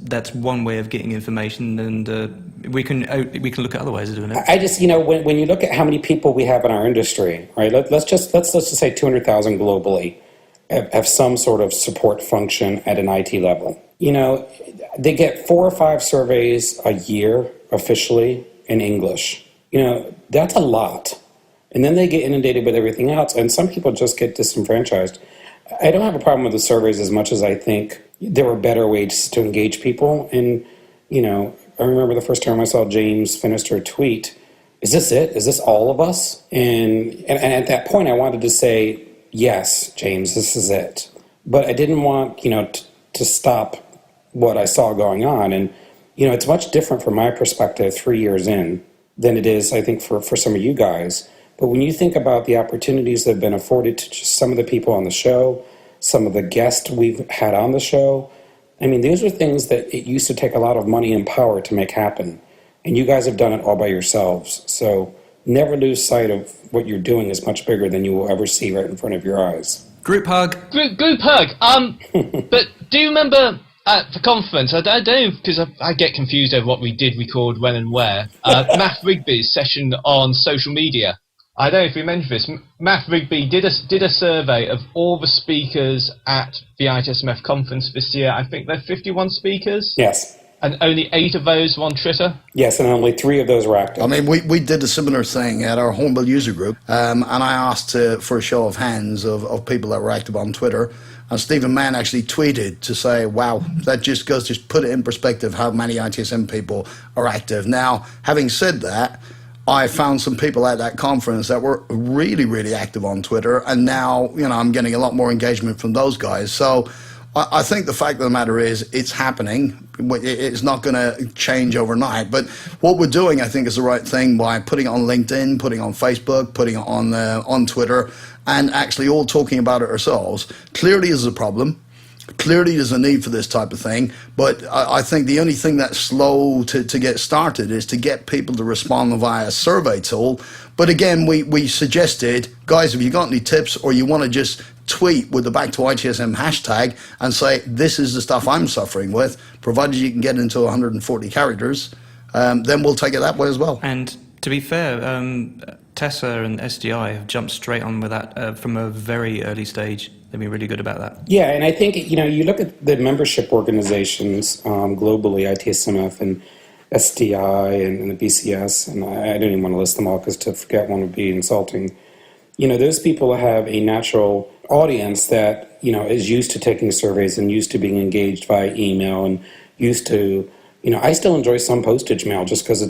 that's one way of getting information, and we can look at other ways of doing it. I just, when you look at how many people we have in our industry, right? Let's just say 200,000 globally have some sort of support function at an IT level. They get 4 or 5 surveys a year officially in English. That's a lot. And then they get inundated with everything else, and some people just get disenfranchised. I don't have a problem with the surveys as much as I think there were better ways to engage people. And, I remember the first time I saw James Finister tweet, is this it? Is this all of us? And at that point, I wanted to say, yes, James, this is it. But I didn't want, to stop what I saw going on. And, it's much different from my perspective 3 years in than it is, I think, for some of you guys. But when you think about the opportunities that have been afforded to just some of the people on the show, some of the guests we've had on the show, these are things that it used to take a lot of money and power to make happen. And you guys have done it all by yourselves. So never lose sight of what you're doing is much bigger than you will ever see right in front of your eyes. Group hug. Group hug. But do you remember at the conference, I don't know, because I get confused over what we did record when and where, Matt Rigby's session on social media. I don't know if we mentioned this. Matt Rigby did a survey of all the speakers at the ITSMF conference this year. I think there are 51 speakers. Yes. And only 8 of those were on Twitter. Yes, and only 3 of those were active. We did a similar thing at our Hornbill user group, and I asked for a show of hands of people that were active on Twitter. And Stephen Mann actually tweeted to say, wow, that just put it in perspective how many ITSM people are active. Now, having said that, I found some people at that conference that were really, really active on Twitter, and now, I'm getting a lot more engagement from those guys. So I think the fact of the matter is it's happening. It's not going to change overnight, but what we're doing, I think, is the right thing by putting it on LinkedIn, putting it on Facebook, putting it on Twitter, and actually all talking about it ourselves. Clearly there's a problem. Clearly there's a need for this type of thing, but I think the only thing that's slow to get started is to get people to respond via a survey tool. But again, we suggested, guys, if you got any tips or you want to just tweet with the Back to ITSM hashtag and say, this is the stuff I'm suffering with, provided you can get into 140 characters, then we'll take it that way as well. And to be fair, Tessa and SDI have jumped straight on with that from a very early stage. They've been really good about that. Yeah, and I think, you look at the membership organizations globally, ITSMF and SDI and the BCS, and I don't even want to list them all because to forget one would be insulting. Those people have a natural audience that, is used to taking surveys and used to being engaged via email and used to, I still enjoy some postage mail just because